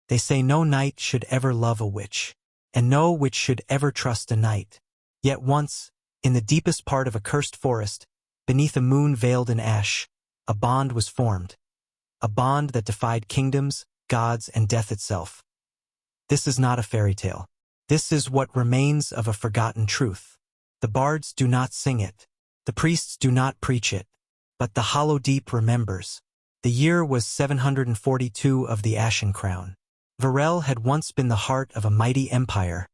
They say no knight should ever love a witch, and no witch should ever trust a knight. Yet once, in the deepest part of a cursed forest, beneath a moon veiled in ash, a bond was formed. A bond that defied kingdoms, gods, and death itself. This is not a fairy tale. This is what remains of a forgotten truth. The bards do not sing it. The priests do not preach it. But the hollow deep remembers. The year was 742 of the Ashen Crown. Varel had once been the heart of a mighty empire,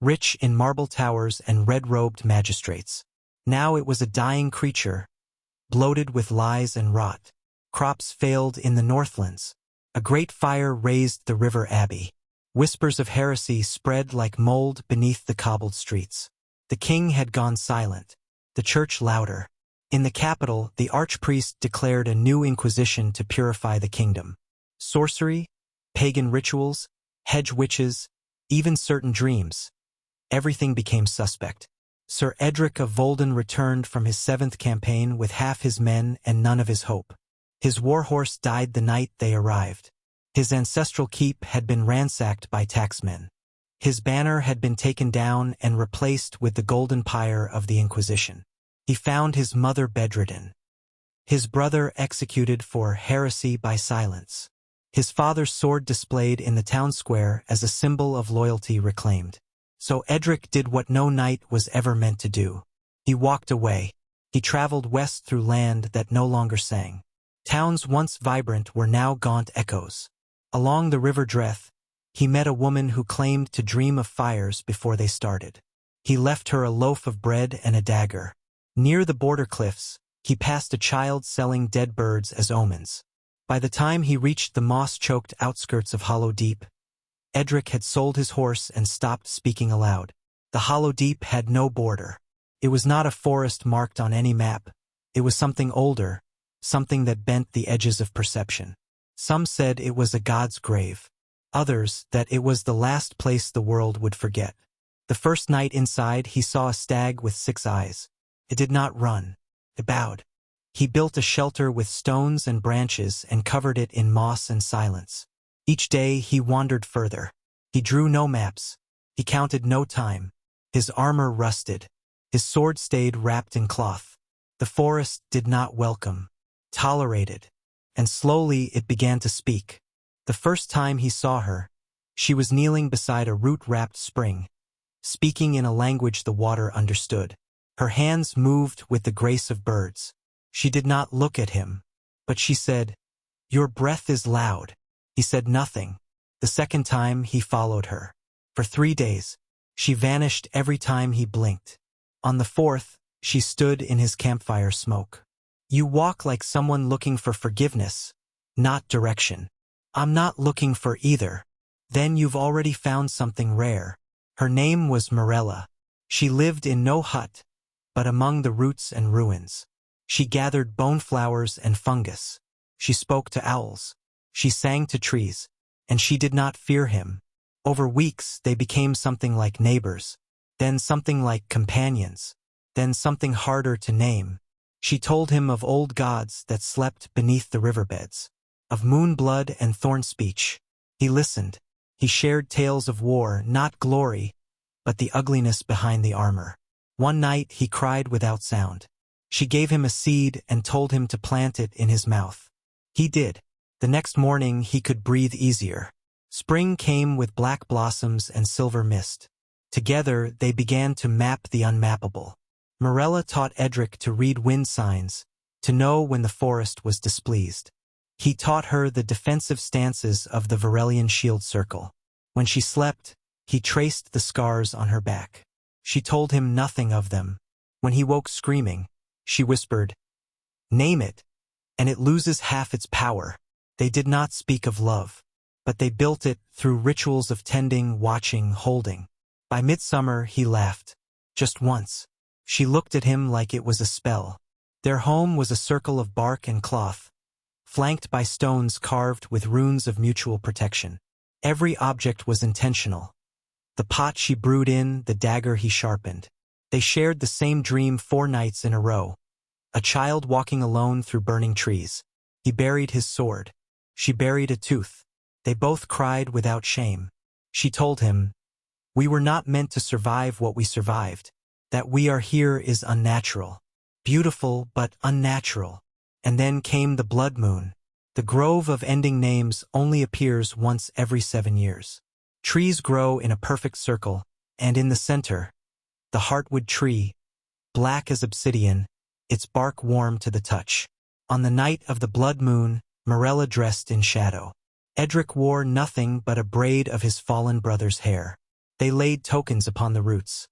rich in marble towers and red-robed magistrates. Now it was a dying creature, bloated with lies and rot. Crops failed in the Northlands. A great fire razed the river Abbey. Whispers of heresy spread like mold beneath the cobbled streets. The king had gone silent, the church louder. In the capital, the archpriest declared a new inquisition to purify the kingdom. Sorcery, pagan rituals, hedge witches, even certain dreams. Everything became suspect. Sir Edric of Volden returned from his 7th campaign with half his men and none of his hope. His warhorse died the night they arrived. His ancestral keep had been ransacked by taxmen. His banner had been taken down and replaced with the golden pyre of the Inquisition. He found his mother bedridden. His brother executed for heresy by silence. His father's sword displayed in the town square as a symbol of loyalty reclaimed. So Edric did what no knight was ever meant to do. He walked away. He traveled west through land that no longer sang. Towns once vibrant were now gaunt echoes. Along the River Dreth, he met a woman who claimed to dream of fires before they started. He left her a loaf of bread and a dagger. Near the border cliffs, he passed a child selling dead birds as omens. By the time he reached the moss-choked outskirts of Hollow Deep, Edric had sold his horse and stopped speaking aloud. The Hollow Deep had no border. It was not a forest marked on any map. It was something older, something that bent the edges of perception. Some said it was a god's grave. Others that it was the last place the world would forget. The first night inside, he saw a stag with 6 eyes. It did not run. It bowed. He built a shelter with stones and branches and covered it in moss and silence. Each day he wandered further. He drew no maps. He counted no time. His armor rusted. His sword stayed wrapped in cloth. The forest did not welcome, tolerated, and slowly it began to speak. The first time he saw her, she was kneeling beside a root-wrapped spring, speaking in a language the water understood. Her hands moved with the grace of birds. She did not look at him, but she said, "Your breath is loud." He said nothing. The second time he followed her. For 3 days, she vanished every time he blinked. On the 4th, she stood in his campfire smoke. "You walk like someone looking for forgiveness, not direction." "I'm not looking for either." "Then you've already found something rare." Her name was Morella. She lived in no hut, but among the roots and ruins. She gathered bone flowers and fungus. She spoke to owls. She sang to trees, and she did not fear him. Over weeks they became something like neighbors, then something like companions, then something harder to name. She told him of old gods that slept beneath the riverbeds, of moon blood and thorn speech. He listened. He shared tales of war, not glory, but the ugliness behind the armor. One night he cried without sound. She gave him a seed and told him to plant it in his mouth. He did. The next morning he could breathe easier. Spring came with black blossoms and silver mist. Together they began to map the unmappable. Morella taught Edric to read wind signs, to know when the forest was displeased. He taught her the defensive stances of the Varelian shield circle. When she slept, he traced the scars on her back. She told him nothing of them. When he woke screaming, she whispered, "Name it, and it loses half its power." They did not speak of love, but they built it through rituals of tending, watching, holding. By midsummer he laughed. Just once. She looked at him like it was a spell. Their home was a circle of bark and cloth, flanked by stones carved with runes of mutual protection. Every object was intentional. The pot she brewed in, the dagger he sharpened. They shared the same dream 4 nights in a row. A child walking alone through burning trees. He buried his sword. She buried a tooth. They both cried without shame. She told him, "We were not meant to survive what we survived. That we are here is unnatural. Beautiful, but unnatural." And then came the blood moon. The grove of ending names only appears once every 7 years. Trees grow in a perfect circle, and in the center, the heartwood tree, black as obsidian, its bark warm to the touch. On the night of the blood moon, Morella dressed in shadow. Edric wore nothing but a braid of his fallen brother's hair. They laid tokens upon the roots.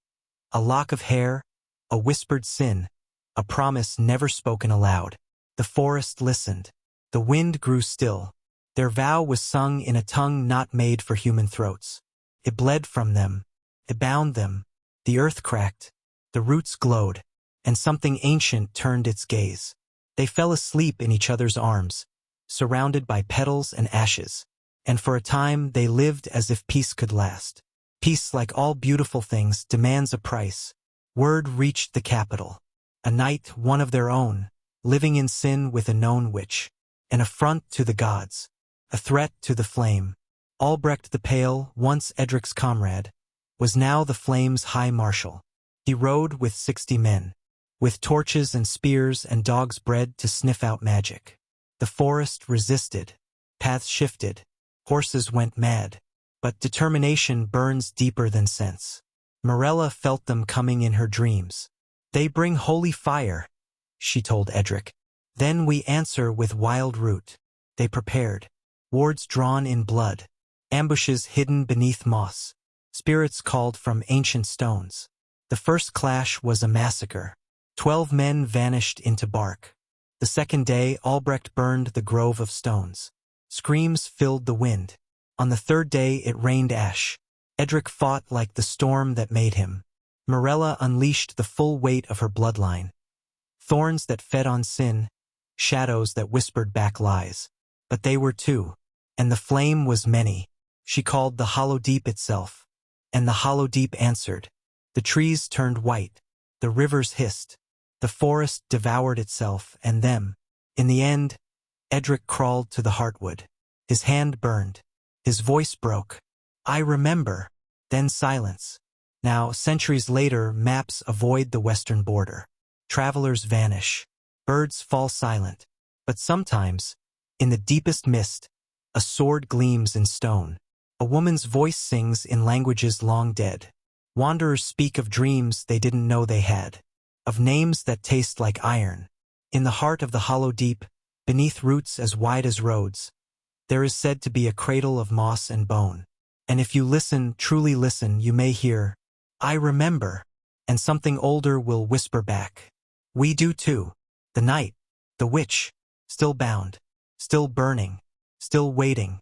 A lock of hair, a whispered sin, a promise never spoken aloud. The forest listened. The wind grew still. Their vow was sung in a tongue not made for human throats. It bled from them. It bound them. The earth cracked. The roots glowed. And something ancient turned its gaze. They fell asleep in each other's arms, surrounded by petals and ashes. And for a time they lived as if peace could last. Peace, like all beautiful things, demands a price. Word reached the capital. A night, one of their own, living in sin with a known witch. An affront to the gods. A threat to the flame. Albrecht the Pale, once Edric's comrade, was now the flame's high marshal. He rode with 60 men, with torches and spears and dogs bred to sniff out magic. The forest resisted. Paths shifted. Horses went mad. But determination burns deeper than sense. Morella felt them coming in her dreams. "They bring holy fire," she told Edric. "Then we answer with wild root." They prepared. Wards drawn in blood. Ambushes hidden beneath moss. Spirits called from ancient stones. The first clash was a massacre. 12 men vanished into bark. The second day, Albrecht burned the grove of stones. Screams filled the wind. On the third day, it rained ash. Edric fought like the storm that made him. Morella unleashed the full weight of her bloodline. Thorns that fed on sin, shadows that whispered back lies. But they were two, and the flame was many. She called the hollow deep itself, and the hollow deep answered. The trees turned white, the rivers hissed, the forest devoured itself and them. In the end, Edric crawled to the heartwood. His hand burned. His voice broke. "I remember." Then silence. Now, centuries later, maps avoid the western border. Travelers vanish. Birds fall silent. But sometimes, in the deepest mist, a sword gleams in stone. A woman's voice sings in languages long dead. Wanderers speak of dreams they didn't know they had, of names that taste like iron. In the heart of the hollow deep, beneath roots as wide as roads, there is said to be a cradle of moss and bone. And if you listen, truly listen, you may hear, "I remember," and something older will whisper back, "We do too." The night, the witch, still bound, still burning, still waiting.